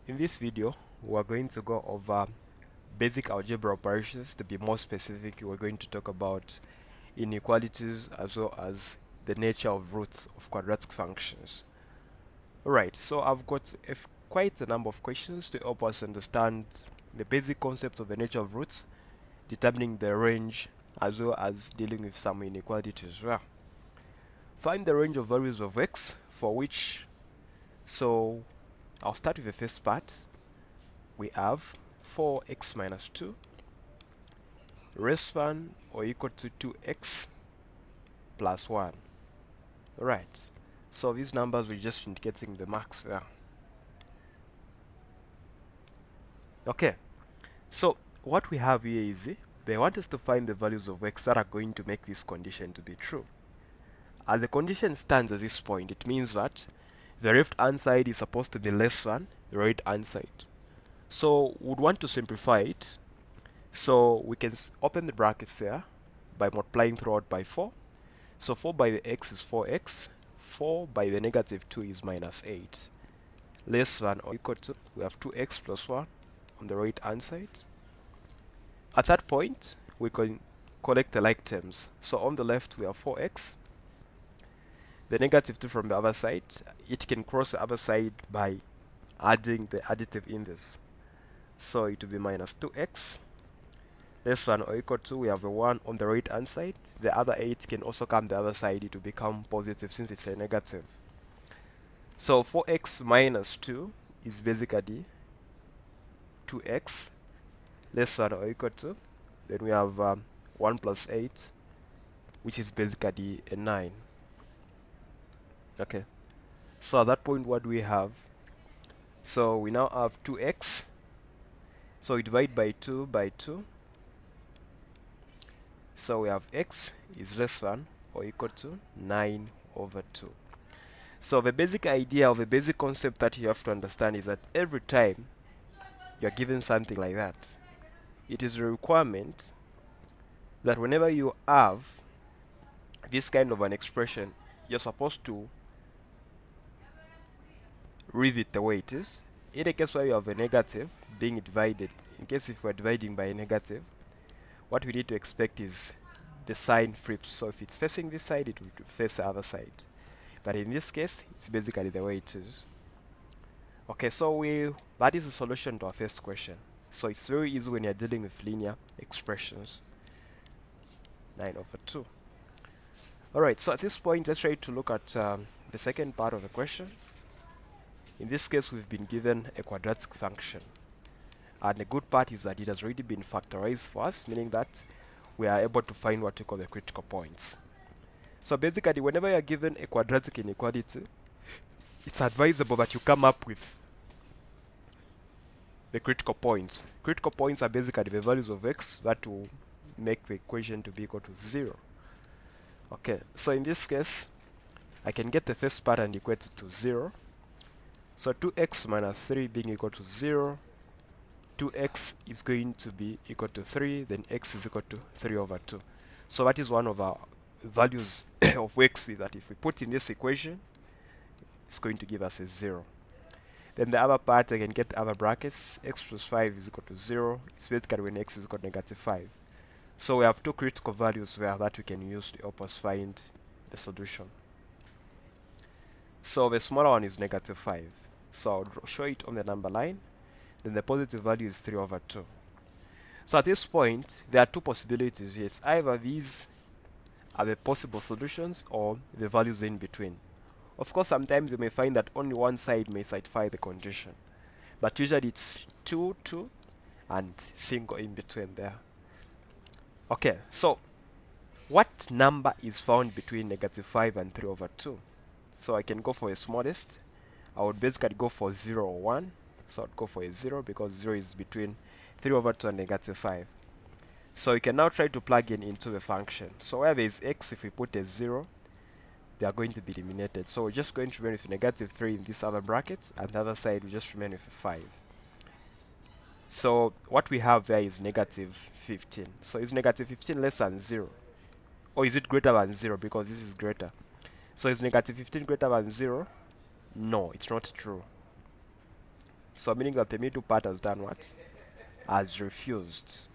In this video, we're going to go over basic algebra operations. To be more specific, we're going to talk about inequalities as well as the nature of roots of quadratic functions. Alright, so I've got quite a number of questions to help us understand the basic concept of the nature of roots, determining the range, as well as dealing with some inequalities as well. Find the range of values of x for which, so I'll start with the first part. We have 4x minus 2 less than or equal to 2x plus 1. Alright, so these numbers we're just indicating the marks there. Okay, so what we have here is they want us to find the values of x that are going to make this condition to be true. As the condition stands at this point, it means that the left hand side is supposed to be less than the right hand side. So we'd want to simplify it. So we can open the brackets there by multiplying throughout by 4. So 4 by the x is 4x. 4 by the negative 2 is minus 8. Less than or equal to, we have 2x plus 1 on the right hand side. At that point, we can collect the like terms. So on the left, we have 4x. The negative 2 from the other side, it can cross the other side by adding the additive in this. So it will be minus 2x. Less than or equal to, we have a 1 on the right hand side. The other 8 can also come the other side. It will become positive since it's a negative. So 4x minus 2 is basically 2x less than or equal to. Then we have 1 plus 8, which is basically a 9. Okay. So at that point, what do we have? So we now have 2x. So we divide by 2 by 2. So we have x is less than or equal to 9 over 2. So the basic idea or the basic concept that you have to understand is that every time you're given something like that, it is a requirement that whenever you have this kind of an expression, you're supposed to leave it the way it is. In a case where you have a negative being divided, in case if we're dividing by a negative, what we need to expect is the sign flips. So if it's facing this side, it will face the other side. But in this case, it's basically the way it is. Okay, so that is the solution to our first question. So it's very easy when you're dealing with linear expressions. 9 over 2. Alright, so at this point, let's try to look at the second part of the question. In this case, we've been given a quadratic function. And the good part is that it has already been factorized for us, meaning that we are able to find what we call the critical points. So basically, whenever you are given a quadratic inequality, it's advisable that you come up with the critical points. Critical points are basically the values of x that will make the equation to be equal to 0. Okay, so in this case, I can get the first part and equate it to 0. So 2x minus 3 being equal to 0. 2x is going to be equal to 3, then x is equal to 3 over 2. So that is one of our values of x, is that if we put in this equation, it's going to give us a 0. Then the other part, I can get other brackets. X plus 5 is equal to 0. It's basically when x is equal to negative 5. So we have two critical values there that we can use to help us find the solution. So the smaller one is negative 5. So I'll show it on the number line. Then the positive value is 3 over 2. So at this point, there are two possibilities. Yes, either these are the possible solutions or the values in between. Of course, sometimes you may find that only one side may satisfy the condition. But usually it's 2, 2, and single in between there. Okay, so what number is found between negative 5 and 3 over 2? So I can go for a smallest. I would basically go for 0 or 1. So I'd go for a 0 because 0 is between 3 over 2 and negative 5. So you can now try to plug in into the function. So where there is x, if we put a 0, they are going to be eliminated. So we're just going to remain with negative 3 in this other bracket, and the other side we just remain with a 5. So what we have there is negative 15. So is negative 15 less than 0? Or is it greater than 0? Because this is greater. So is negative 15 greater than 0? No, it's not true. So meaning that the middle part has done what? Has refused.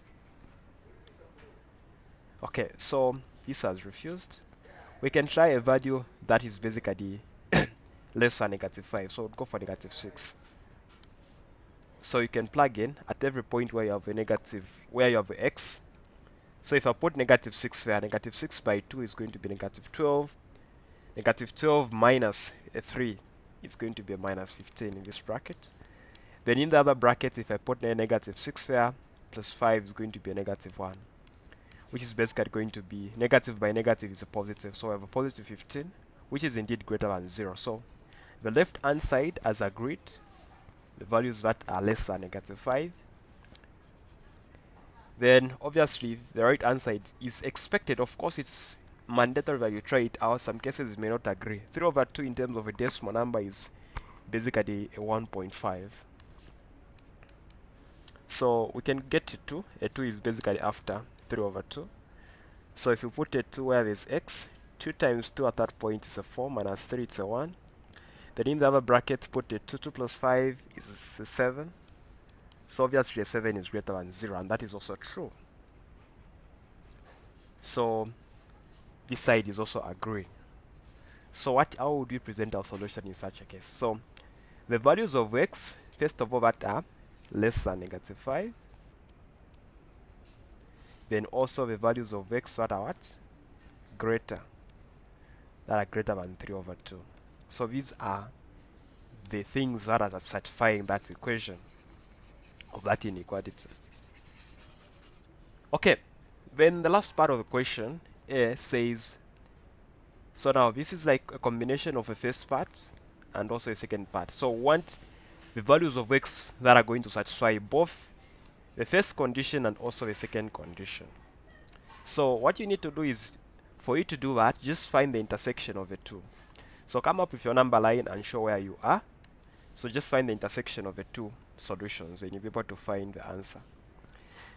Okay, so this has refused. We can try a value that is basically less than -5. So we'll go for -6. So you can plug in at every point where you have a negative, where you have x. So if I put -6 there, -6 by 2 is going to be -12. -12 minus a 3 is going to be a -15 in this bracket. Then in the other bracket, if I put a -6 there, plus 5 is going to be a -1, which is basically going to be negative by negative is a positive. So I have a positive 15, which is indeed greater than 0. So the left hand side has agreed the values that are less than -5. Then obviously the right hand side is expected. Of course, it's mandatory that you try it out. Some cases it may not agree. 3/2 in terms of a decimal number is basically a 1.5. So we can get to 2. A 2 is basically after 3/2. So if you put a 2 where there's x, 2 times 2 at that point is a 4, minus 3 it's a 1. Then in the other bracket put a 2, 2 plus 5 is a 7. So obviously a 7 is greater than 0, and that is also true. So this side is also agreeing. So how would we present our solution in such a case? So the values of x, first of all, that are less than -5. Then also the values of x that are what? Greater. That are greater than 3/2. So these are the things that are satisfying that equation of that inequality. Okay, then the last part of the question says, so now this is like a combination of a first part and also a second part. So we want the values of x that are going to satisfy both the first condition and also the second condition. So what you need to do is, for you to do that, just find the intersection of the two. So come up with your number line and show where you are. So just find the intersection of the two solutions and you'll be able to find the answer.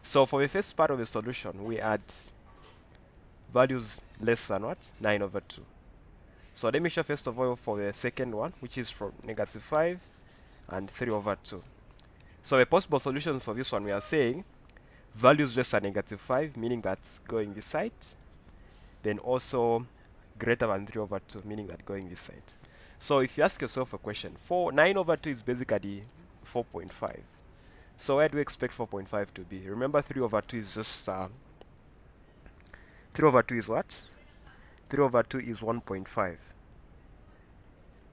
So for the first part of the solution, we add values less than what? 9/2. So let me show first of all for the second one, which is from -5 and 3/2. So the possible solutions for this one, we are saying values less than -5, meaning that going this side, then also greater than 3/2, meaning that going this side. So if you ask yourself a question, 9/2 is basically 4.5. So where do we expect 4.5 to be? Remember 3/2 is just 3/2 is what? 3/2 is 1.5.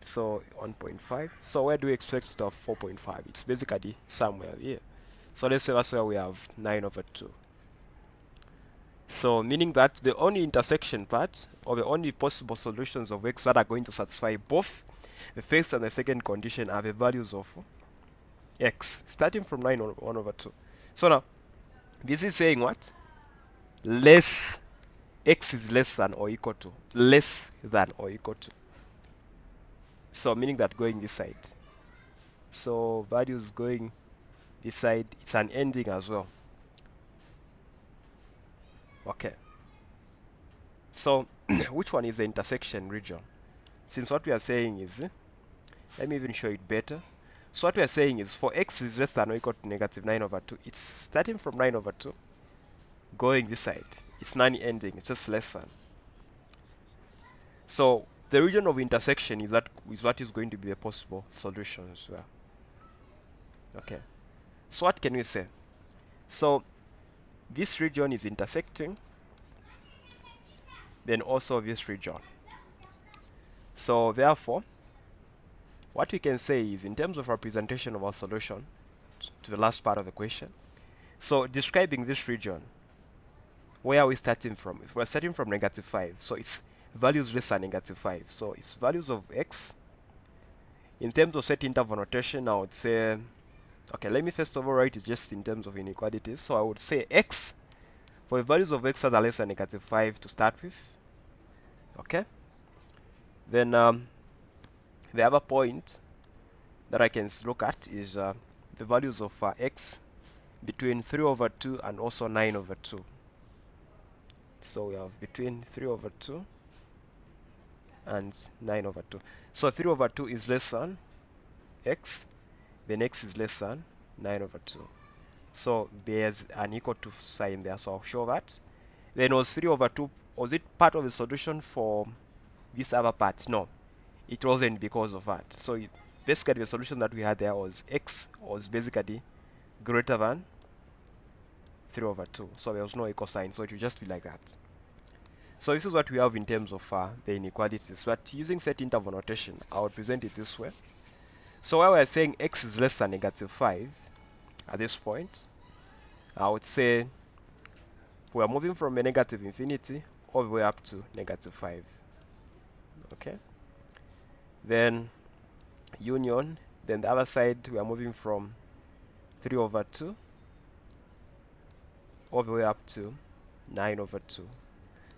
So 1.5. So where do we expect stuff 4.5? It's basically somewhere here. So let's say that's where we have 9/2. So meaning that the only intersection part, or the only possible solutions of x that are going to satisfy both the first and the second condition are the values of x, starting from 1/2. So now, this is saying what? Less, x is less than or equal to. Less than or equal to. So meaning that going this side. So values going this side, it's an ending as well. Okay. So which one is the intersection region? Since what we are saying is, let me even show it better. So what we are saying is for x is less than or equal to -9/2, it's starting from 9/2, going this side. It's non-ending, it's just less than. So the region of intersection is what is going to be the possible solution as well. Okay. So what can we say? So this region is intersecting, then also this region. So therefore, what we can say is, in terms of representation of our solution to the last part of the question, so describing this region, where are we starting from? If we're starting from -5, so it's values less than -5. So it's values of x. In terms of set interval notation, I would say, okay, let me first of all write it just in terms of inequalities. So I would say x, for the values of x that are less than -5 to start with. Okay. Then the other point that I can look at is the values of x between 3/2 and also 9/2. So we have between 3/2 and 9/2. So 3/2 is less than x, then x is less than 9 over 2. So there's an equal to sign there, so I'll show that. Then was 3 over 2, was it part of the solution for this other part? No, it wasn't because of that. So basically the solution that we had there was x was basically greater than 3 over 2. So there was no equal sign, so it will just be like that. So this is what we have in terms of the inequalities. But using set interval notation, I would present it this way. So while we're saying x is less than negative 5 at this point, I would say we are moving from a negative infinity all the way up to negative 5. Okay? Then union, then the other side we are moving from 3 over 2 all the way up to 9 over 2.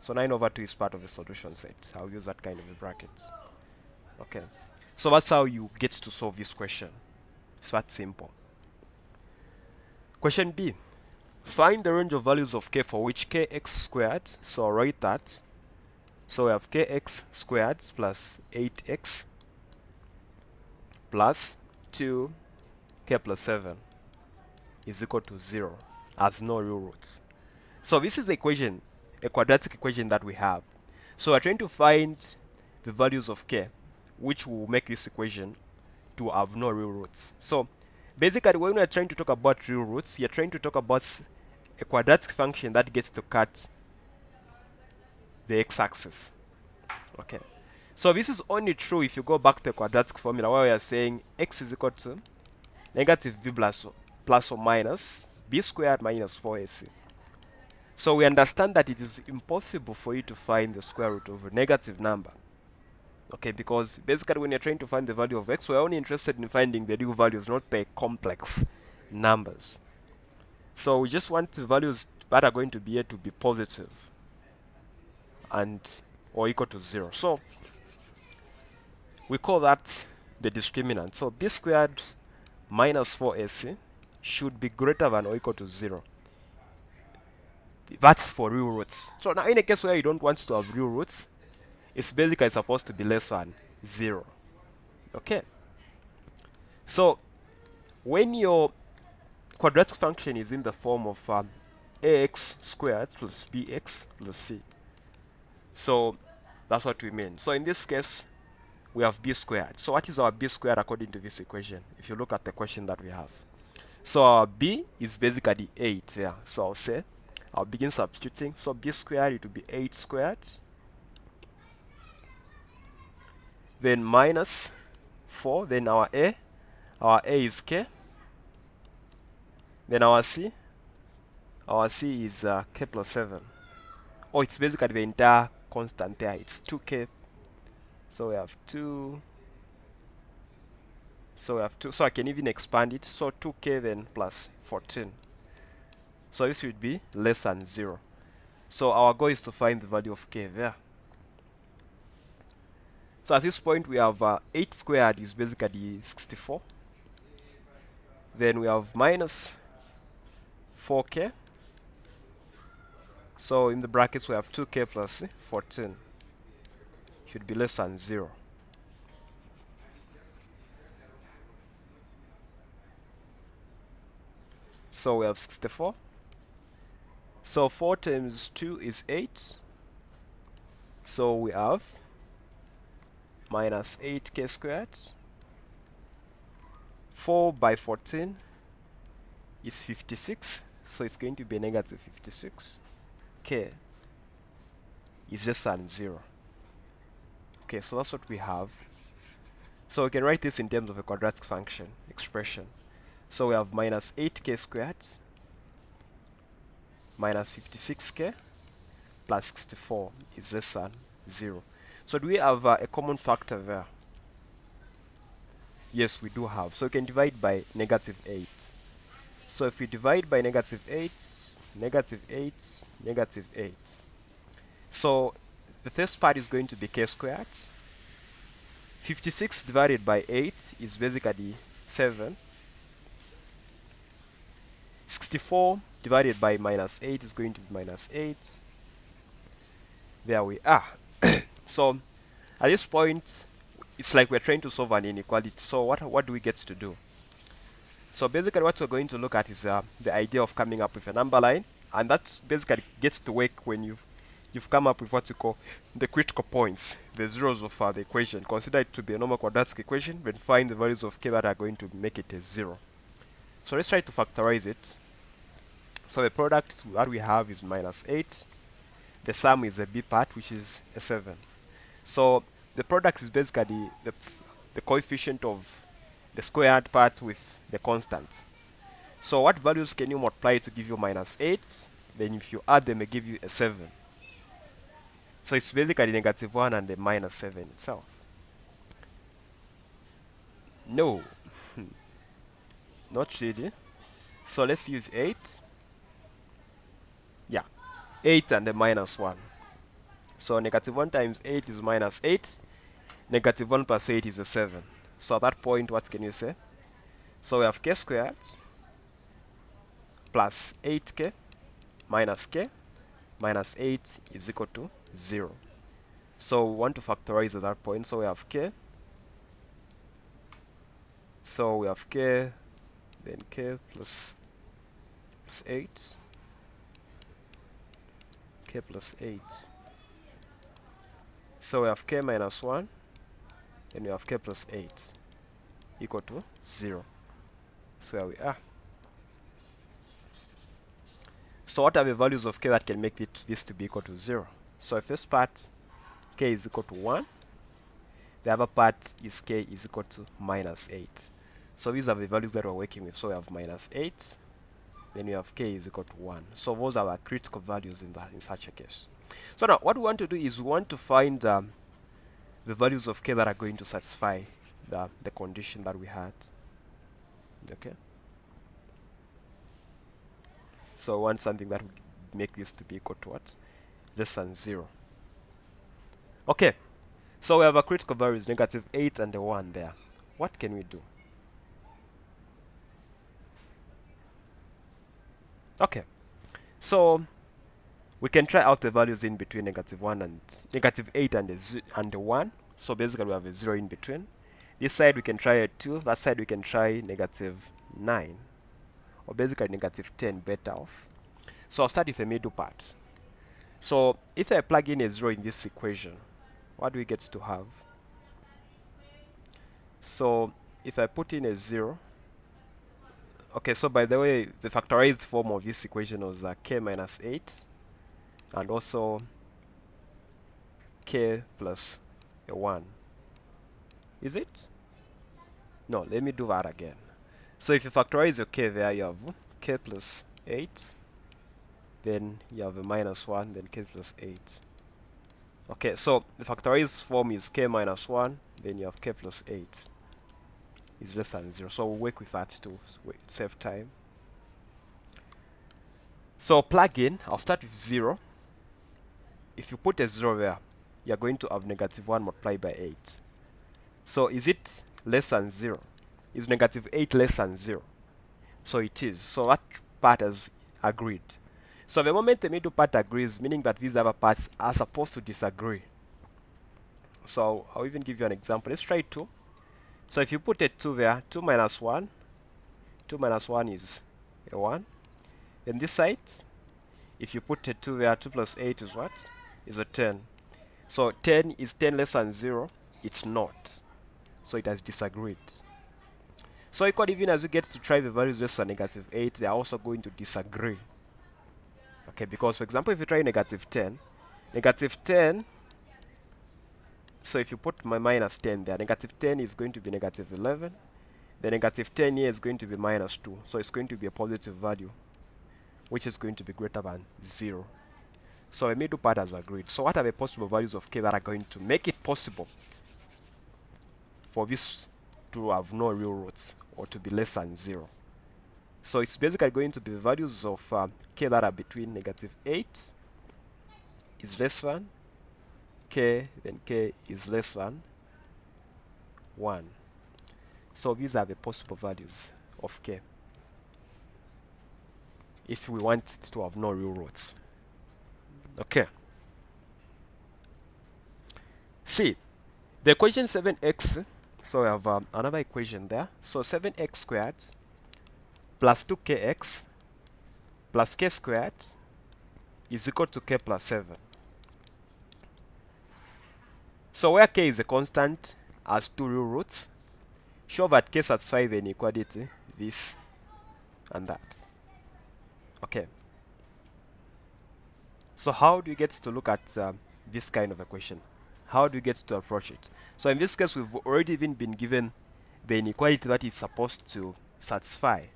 So 9 over 2 is part of the solution set. I'll use that kind of a bracket. Okay. So that's how you get to solve this question. It's that simple. Question B. Find the range of values of k for which kx squared. So I'll write that. So we have kx squared plus 8x plus 2k plus 7 is equal to 0 as no real roots. So this is the equation, a quadratic equation that we have. So we're trying to find the values of k which will make this equation to have no real roots. So basically when we're trying to talk about real roots, you're trying to talk about a quadratic function that gets to cut the x-axis. Okay. So this is only true if you go back to the quadratic formula where we are saying x is equal to negative b plus or minus b squared minus 4ac. So we understand that it is impossible for you to find the square root of a negative number. Okay, because basically when you're trying to find the value of x, we're only interested in finding the real values, not the complex numbers. So we just want the values that are going to be here to be positive and or equal to 0. So we call that the discriminant. So b squared minus 4ac should be greater than or equal to 0. That's for real roots. So now in a case where you don't want to have real roots, it's basically supposed to be less than 0. Okay. So when your quadratic function is in the form of ax squared plus bx plus c, so that's what we mean. So in this case, we have b squared. So what is our b squared according to this equation? If you look at the question that we have. So our b is basically 8. Yeah. So I'll say, I'll begin substituting. So b squared, it will be 8 squared. Then minus 4. Then our a is k. Then our c is k plus 7. Oh, it's basically the entire constant there. It's 2k. So we have 2. So we have 2. So I can even expand it. So 2k then plus 14. So this would be less than 0. So our goal is to find the value of k there. So at this point we have 8 squared is basically 64. Then we have minus 4k. So in the brackets we have 2k plus 14. Should be less than 0. So we have 64. So 4 times 2 is 8. So we have minus 8k squared. 4 by 14 is 56. So it's going to be a negative 56. K is less than 0. Okay, so that's what we have. So we can write this in terms of a quadratic function expression. So we have minus 8k squared minus 56k plus 64 is less than 0. So do we have a common factor there? Yes, we do have. So we can divide by negative 8. So if we divide by negative 8, negative 8, negative 8. So the first part is going to be k squared. 56 divided by 8 is basically 7. 64 divided by minus 8 is going to be minus 8. There we are. So at this point, it's like we're trying to solve an inequality. So what do we get to do? So basically what we're going to look at is the idea of coming up with a number line, and that basically gets to work when you've come up with what you call the critical points, the zeros of the equation. Consider it to be a normal quadratic equation, then find the values of k that are going to make it a 0. So let's try to factorize it. So the product that we have is minus 8. The sum is the b part, which is a 7. So the product is basically the coefficient of the squared part with the constant. So what values can you multiply to give you minus 8? Then if you add them, they give you a 7. So it's basically negative 1 and the minus 7 itself. No, not really. So let's use 8. Yeah, 8 and the minus 1. So negative 1 times 8 is minus 8. Negative 1 plus 8 is a 7. So at that point, what can you say? So we have k squared plus 8k minus k minus 8 is equal to 0. So we want to factorize at that point. So we have k. So we have k, then k plus 8, k plus 8. So we have k minus 1, then we have k plus 8 equal to 0. So here we are. So what are the values of k that can make this to be equal to 0? So the first part, k is equal to 1. The other part is k is equal to minus 8. So these are the values that we're working with. So we have minus 8, then we have k is equal to 1. So those are our critical values in such a case. So now what we want to do is we want to find the values of k that are going to satisfy the condition that we had. Okay. So we want something that would make this to be equal to what? Less than 0. Okay. So we have a critical values, negative 8 and the 1 there. What can we do? Okay. So we can try out the values in between negative 1 and negative 8 and the 1. So basically we have a 0 in between. This side we can try a 2. That side we can try negative 9. Or basically negative 10 better off. So I'll start with the middle part. So if I plug in a 0 in this equation, what do we get to have? So if I put in a 0, okay, so by the way, the factorized form of this equation was k minus 8 and also k plus a 1. Is it? No, let me do that again. So if you factorize your k there, you have k plus 8, then you have a minus 1, then k plus 8. Okay, so the factorized form is k minus 1, then you have k plus 8 is less than 0. So we'll work with that to save time. So plug in, I'll start with 0. If you put a 0 there, you're going to have negative 1 multiplied by 8. So is it less than 0? Is negative 8 less than 0? So it is. So that part has agreed. So the moment the middle part agrees, meaning that these other parts are supposed to disagree. So I'll even give you an example. Let's try 2. So if you put a 2 there, 2 minus 1, 2 minus 1 is a 1. Then this side, if you put a 2 there, 2 plus 8 is what? Is a 10. So 10 is 10 less than 0? It's not. So it has disagreed. So equally, even as you get to try the values less than negative 8, they are also going to disagree. Okay, because for example, if you try negative 10, so if you put my minus 10 there, negative 10 is going to be negative 11. The negative 10 here is going to be minus 2. So it's going to be a positive value, which is going to be greater than 0. So the middle part has agreed. So what are the possible values of k that are going to make it possible for this to have no real roots or to be less than 0? So it's basically going to be the values of k that are between negative 8 is less than k, then k is less than 1. So these are the possible values of k if we want it to have no real roots. Okay. See, the equation 7x, so we have another equation there. So 7x squared plus 2kx plus k squared is equal to k plus 7. So where k is a constant has two real roots, show that k satisfies the inequality this and that. Okay. So how do you get to look at this kind of equation? How do you get to approach it? So in this case, we've already even been given the inequality that is supposed to satisfy,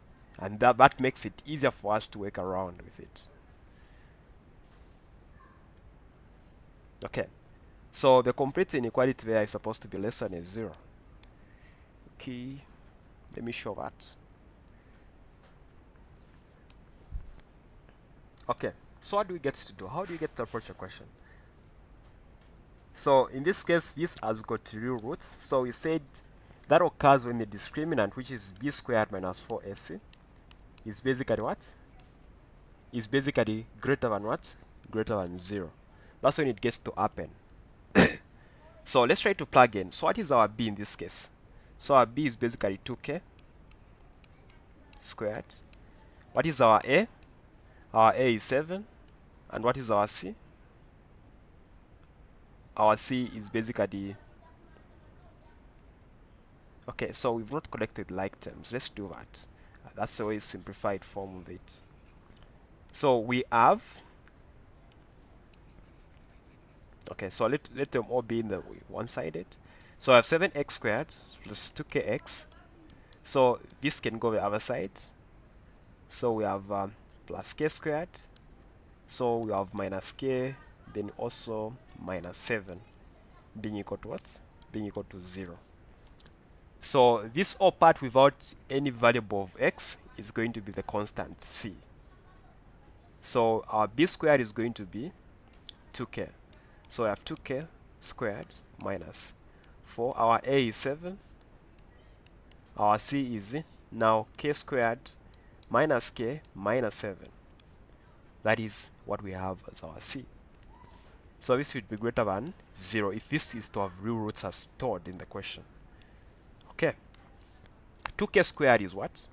and that makes it easier for us to work around with it. Okay. So the complete inequality there is supposed to be less than a 0. Okay. Let me show that. Okay. So what do we get to do? How do you get to approach a question? So in this case, this has got real roots. So we said that occurs when the discriminant, which is b squared minus 4ac, is basically what? Is basically greater than what? Greater than 0. That's when it gets to happen. So let's try to plug in. So what is our b in this case? So our b is basically 2k squared. What is our a? Our a is 7. And what is our c? Our c is basically... Okay, so we've not collected like terms. Let's do that. That's the way simplified form of it. So we have... Okay, so let them all be in the one-sided. So I have 7x squared plus 2kx. So this can go the other side. So we have plus k squared. So we have minus k, then also minus 7 being equal to what? Being equal to 0. So this all part without any variable of x is going to be the constant c. So our b squared is going to be 2k. So I have 2k squared minus 4. Our a is 7. Our c is now k squared minus k minus 7. That is what we have as our c. So this would be greater than 0 if this is to have real roots as stored in the question. Okay. 2k squared is what?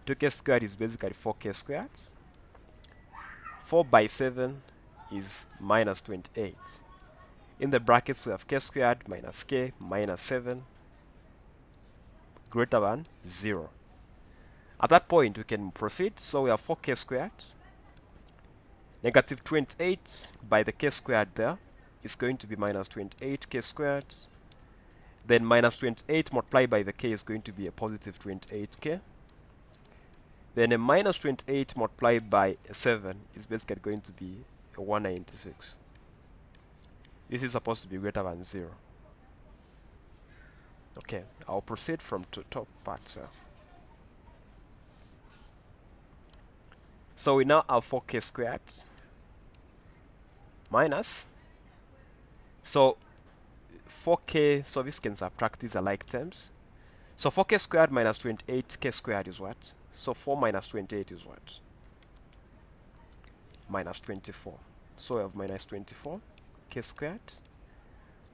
2k squared is basically 4k squared. 4 by 7 is minus 28. In the brackets we have k squared minus k minus 7 greater than 0. At that point we can proceed. So we have 4k squared. Negative 28 by the k squared there is going to be minus 28k squared. Then minus 28 multiplied by the k is going to be a positive 28k. Then a minus 28 multiplied by a 7 is basically going to be a 196. This is supposed to be greater than 0. Okay, I'll proceed from top part. So we now have 4k squared minus. So 4k, so this can subtract these alike terms. So 4k squared minus 28k squared is what? So 4 minus 28 is what? Minus 24. So we have minus 24k squared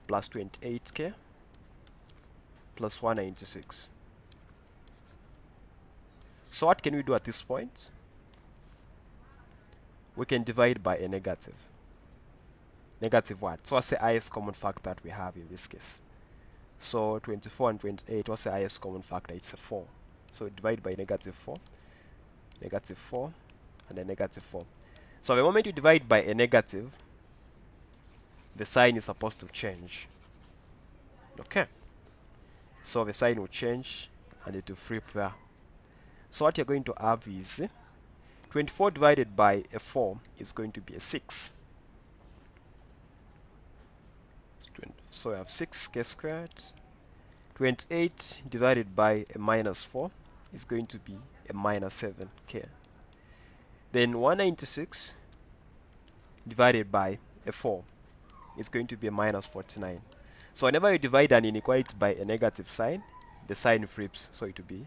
plus 28k plus 196. So what can we do at this point? We can divide by a negative. Negative what? So what's the highest common factor that we have in this case? So 24 and 28, what's the highest common factor? It's a 4. So divide by negative 4, and then negative 4. So the moment you divide by a negative, the sign is supposed to change. Okay. So the sign will change and it will flip there. So what you're going to have is 24 divided by a 4 is going to be a 6. So we have 6k squared. 28 divided by a minus 4 is going to be a minus 7k. Then 196 divided by a 4 is going to be a minus 49. So whenever you divide an inequality by a negative sign, the sign flips, so it will be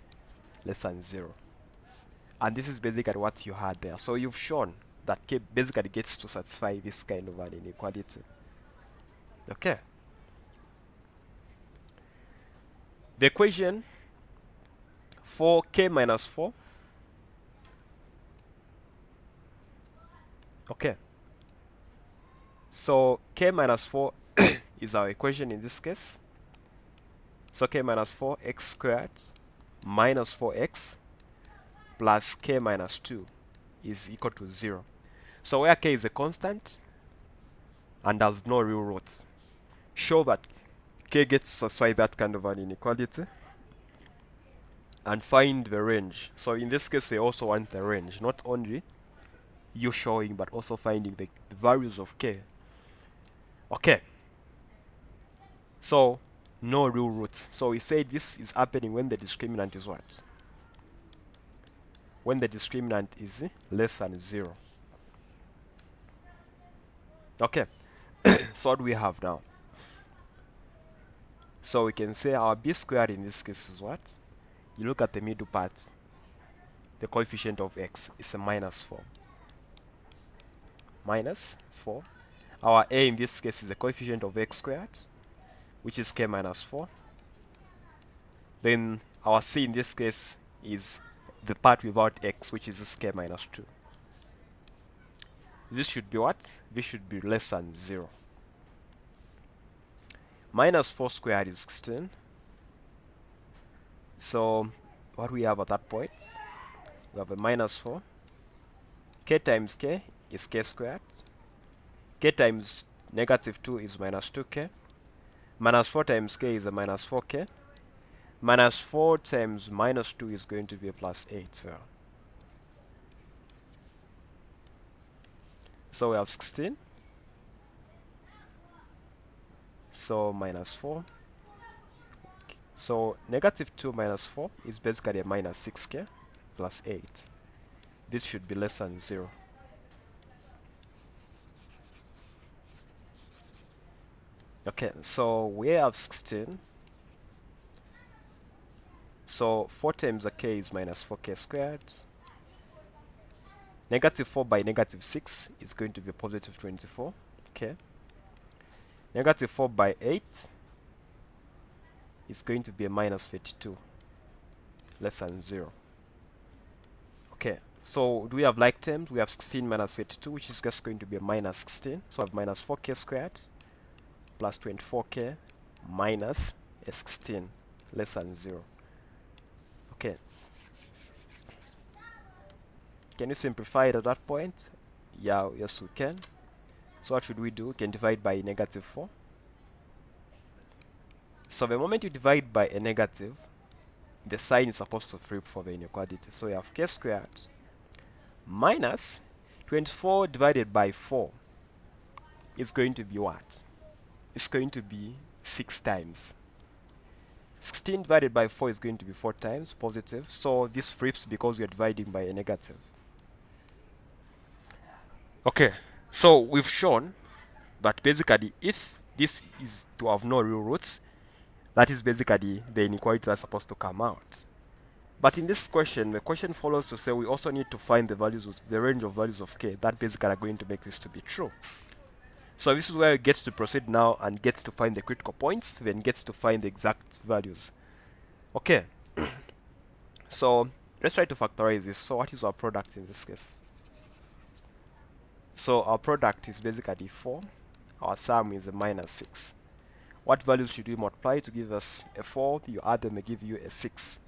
less than 0. And this is basically what you had there. So you've shown that k basically gets to satisfy this kind of an inequality. Okay. The equation for k minus 4 Okay, so k minus 4 is our equation in this case. So k minus 4 x squared minus 4x plus k minus 2 is equal to 0. So where k is a constant and has no real roots, show that k gets to satisfy that kind of an inequality and find the range. So in this case, we also want the range, not only you showing, but also finding the values of k. Okay, so no real roots. So we say this is happening when the discriminant is what? When the discriminant is less than 0. Okay, so what do we have now? So we can say our b squared in this case is what? You look at the middle part, the coefficient of x is a minus 4. Minus 4. Our a in this case is the coefficient of x squared, which is k minus 4. Then our c in this case is the part without x, which is this k minus 2. This should be what? This should be less than 0. Minus 4 squared is 16. So what we have at that point? We have a minus 4. K times k is k squared. K times negative 2 is minus 2k. Minus 4 times k is a minus 4k. Minus 4 times minus 2 is going to be a plus 8. So we have 16. So minus 4. So negative 2 minus 4 is basically a minus 6k plus 8. This should be less than 0. Okay, so we have 16. So 4 times the k is minus 4k squared. Negative 4 by negative 6 is going to be positive 24. Okay. Negative 4 by 8 is going to be a minus 32. Less than 0. Okay. So do we have like terms? We have 16 minus 32, which is just going to be a minus 16. So I have minus 4k squared plus 24k minus a 16 less than 0. Okay. Can you simplify it at that point? Yeah, yes we can. So what should we do? We can divide by negative 4. So the moment you divide by a negative, the sign is supposed to flip for the inequality. So you have k squared minus 24 divided by 4 is going to be what? It's going to be 6 times. 16 divided by 4 is going to be 4 times, positive. So this flips because we are dividing by a negative. Okay, so we've shown that basically if this is to have no real roots, that is basically the inequality that's supposed to come out. But in this question, the question follows to say we also need to find the values of the range of values of k that basically are going to make this to be true. So this is where it gets to proceed now and gets to find the critical points, then gets to find the exact values. Okay, so let's try to factorize this. So what is our product in this case? So our product is basically 4. Our sum is a minus 6. What values should we multiply to give us a 4? You add them, they give you a 6.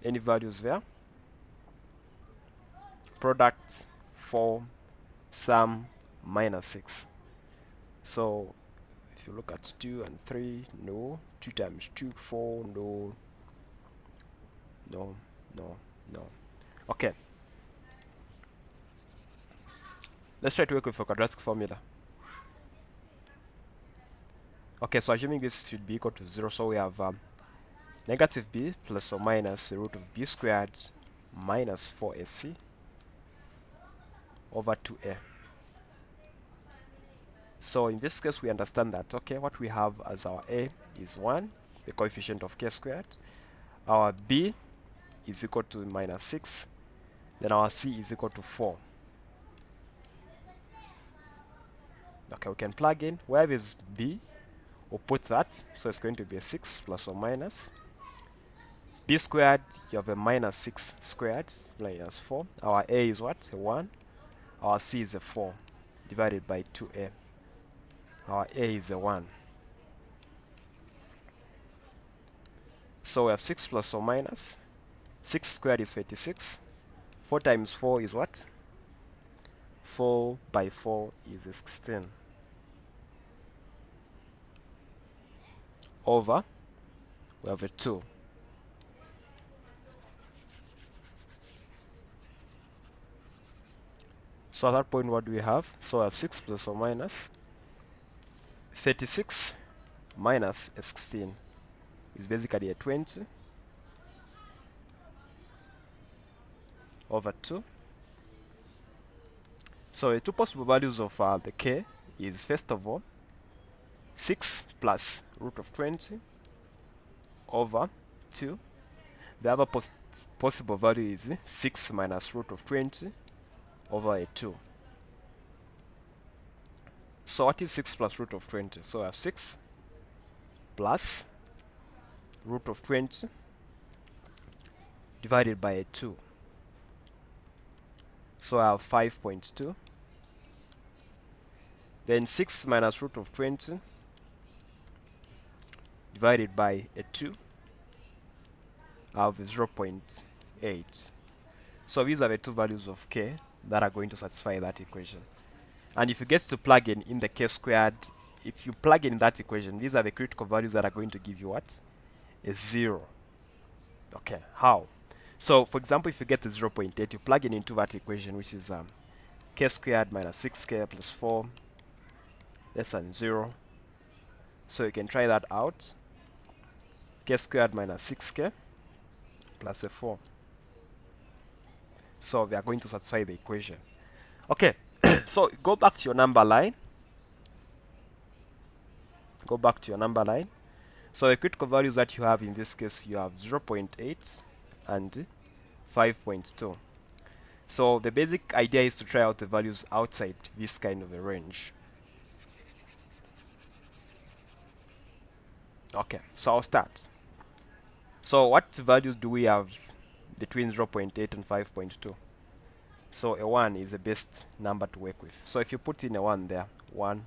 Any values there? Product 4, sum minus 6. So if you look at 2 and 3, no. 2 times 2, 4, no. No, no, no. Okay. Let's try to work with a quadratic formula. Okay, so assuming this should be equal to 0, so we have negative b plus or minus the root of b squared minus 4ac over 2a. So in this case, we understand that, okay, what we have as our a is 1, the coefficient of k squared. Our b is equal to minus 6. Then our c is equal to 4. Okay, we can plug in. Where is b? We'll put that. So it's going to be a 6 plus or minus. b squared, you have a minus 6 squared minus 4. Our a is what? A 1. Our c is a 4 divided by 2a. Our a is a 1. So we have 6 plus or minus. 6 squared is 36. 4 times 4 is what? 4 by 4 is 16. Over, we have a 2. So at that point, what do we have? So I have 6 plus or minus 36 minus a 16 is basically a 20 over 2. So the two possible values of the k is, first of all, 6 plus root of 20 over 2. The other possible value is 6 minus root of 20 over a 2. So what is 6 plus root of 20? So I have 6 plus root of 20 divided by a 2. So I have 5.2. Then 6 minus root of 20 divided by a 2. I have 0.8. So these are the two values of k that are going to satisfy that equation. And if you get to plug in the k squared, if you plug in that equation, these are the critical values that are going to give you what? A 0. Okay, how? So, for example, if you get to 0.8, you plug in into that equation, which is k squared minus 6k plus 4 less than 0. So you can try that out. K squared minus 6k plus a 4. So they are going to satisfy the equation. Okay, so go back to your number line. Go back to your number line. So the critical values that you have in this case, you have 0.8 and 5.2. So the basic idea is to try out the values outside this kind of a range. Okay, so I'll start. So what values do we have between 0.8 and 5.2? So a 1 is the best number to work with. So if you put in a 1 there, 1.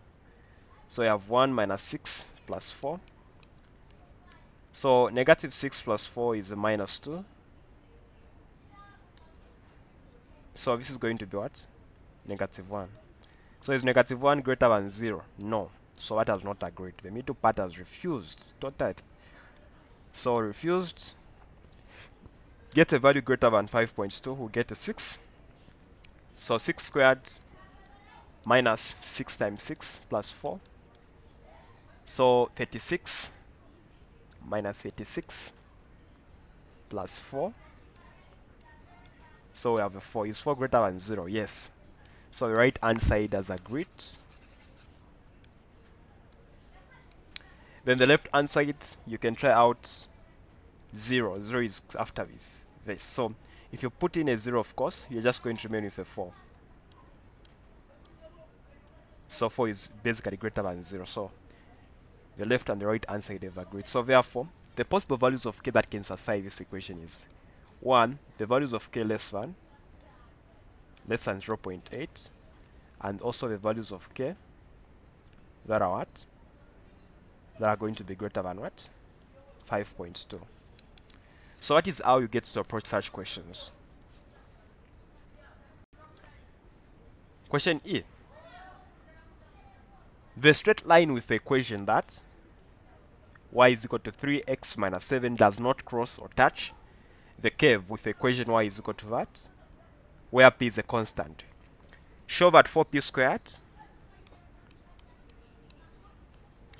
So you have 1 minus 6 plus 4. So negative 6 plus 4 is a minus 2. So this is going to be what? Negative 1. So is negative 1 greater than 0? No. So that has not agreed. The middle part has refused. Totally. So refused. Get a value greater than 5.2. We'll get a 6. So 6 squared minus 6 times 6 plus 4. So 36 minus 36 plus 4. So we have a 4. Is 4 greater than 0? Yes. So the right hand side has agreed. Then the left hand side, you can try out 0. 0 is after this. So if you put in a 0, of course, you're just going to remain with a 4. So 4 is basically greater than 0. So the left and the right hand side have agreed. So therefore, the possible values of k that can satisfy this equation is 1, the values of k less than 0.8, and also the values of k that are what? That are going to be greater than what? 5.2. So that is how you get to approach such questions. Question E. The straight line with the equation that y is equal to 3x minus 7 does not cross or touch the curve with the equation y is equal to that, where p is a constant. Show that 4p squared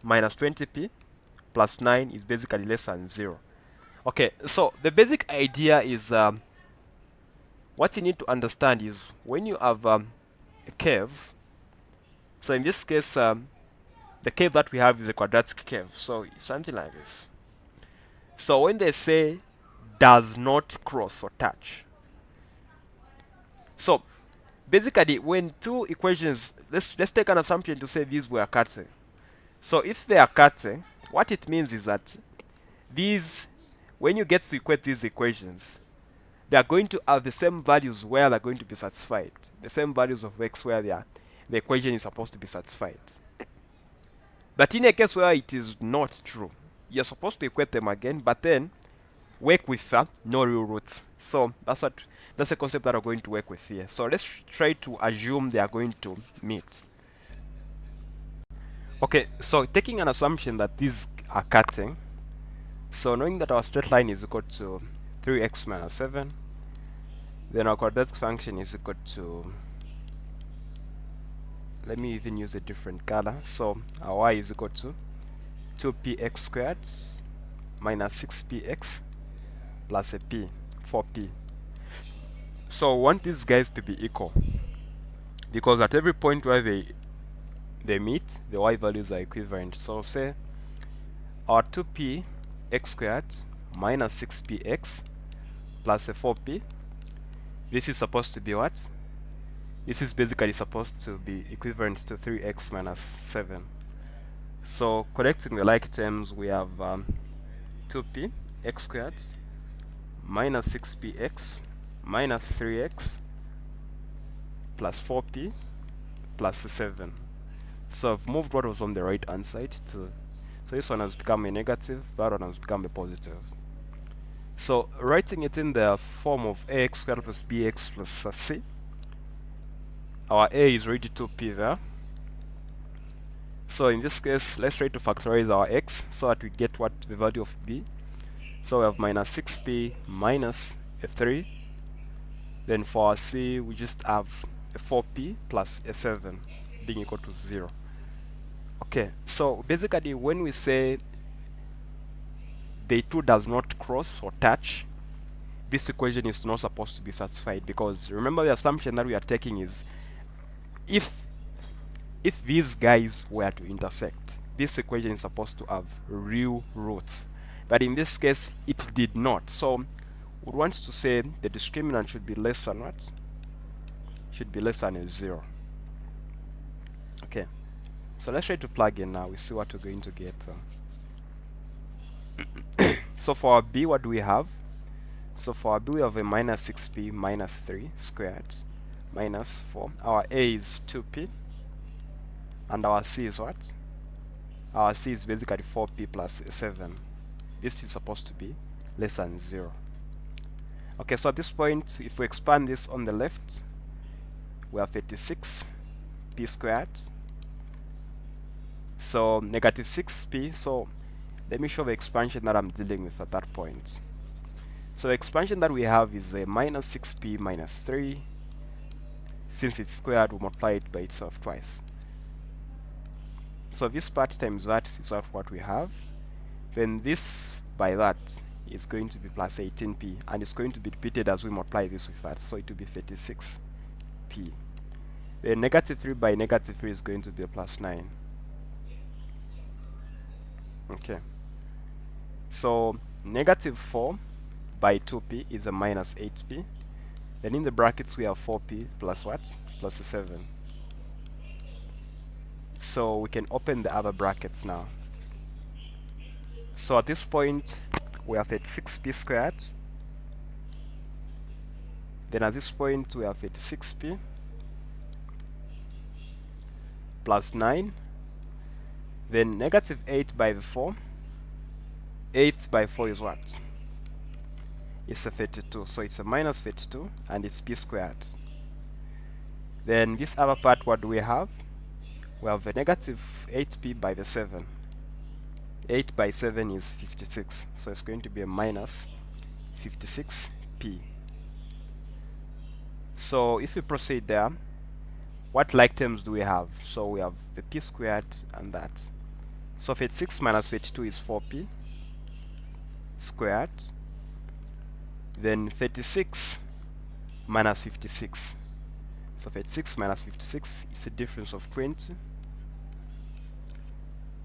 minus 20p plus 9 is basically less than 0. Okay, so the basic idea is what you need to understand is when you have a curve, so in this case the curve that we have is a quadratic curve, so it's something like this. So when they say does not cross or touch, so basically when two equations, let's take an assumption to say these were cutting. So if they are cutting, what it means is that these, when you get to equate these equations, they are going to have the same values where they're going to be satisfied, the same values of x where the equation is supposed to be satisfied. But in a case where it is not true, you're supposed to equate them again, but then work with no real roots. So that's a concept that we're going to work with here. So let's try to assume they are going to meet. Okay, so taking an assumption that these are cutting, so knowing that our straight line is equal to 3x minus 7, then our quadratic function is equal to, let me even use a different color. So our y is equal to 2px squared minus 6px plus a p, 4p. So we want these guys to be equal, because at every point where they meet, the y values are equivalent. So say our 2p x squared minus 6px plus a 4p, this is supposed to be what? This is basically supposed to be equivalent to 3x minus 7. So correcting the like terms, we have 2p x squared minus 6px minus 3x plus 4p plus 7. So I've moved what was on the right hand side to, so this one has become a negative, that one has become a positive. So writing it in the form of ax squared plus bx plus c, our a is already 2p there. So in this case, let's try to factorize our x so that we get what the value of b. So we have minus 6p minus a 3. Then for our c, we just have a 4p plus a 7 being equal to 0. Okay, so basically when we say the 2 does not cross or touch, this equation is not supposed to be satisfied, because remember the assumption that we are taking is if these guys were to intersect, this equation is supposed to have real roots. But in this case, it did not. So we want to say the discriminant should be less than what? Should be less than a 0. Okay. So let's try to plug in now. We see what we're going to get. So for our b, what do we have? So for our b, we have a minus 6p minus 3 squared minus 4. Our a is 2p. And our c is what? Our c is basically 4p plus 7. This is supposed to be less than 0. Okay, so at this point, if we expand this on the left, we have 36p squared. So negative 6p. So let me show the expansion that I'm dealing with at that point. So the expansion that we have is a minus 6p minus 3. Since it's squared, we multiply it by itself twice. So this part times that is what we have. Then this by that is going to be plus 18p, and it's going to be repeated as we multiply this with that, so it will be 36p. Then negative 3 by negative 3 is going to be a plus 9. Okay. So negative 4 by 2p is a minus 8p. Then in the brackets we have 4p plus what? Plus a 7. So we can open the other brackets now. So at this point we have 36p squared. Then at this point we have 36p plus 9. Then negative 8 by the 4. 8 by 4 is what? It's a 32. So it's a minus 32 and it's p squared. Then this other part, what do we have? We have a negative 8p by the 7. 8 by 7 is 56. So it's going to be a minus 56p. So if we proceed there, what like terms do we have? So we have the p squared and that. So 56 minus 52 is 4p squared. Then 36 minus 56. So 36 minus 56 is a difference of 20.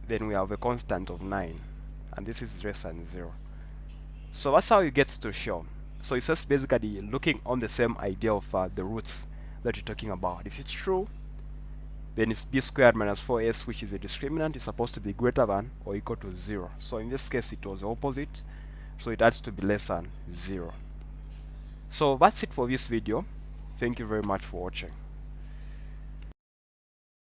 Then we have a constant of 9. And this is less than 0. So that's how you get to show. So it's just basically looking on the same idea of the roots that you're talking about. If it's true, then it's b squared minus 4s, which is a discriminant, is supposed to be greater than or equal to 0. So in this case, it was the opposite. So it has to be less than 0. So that's it for this video. Thank you very much for watching.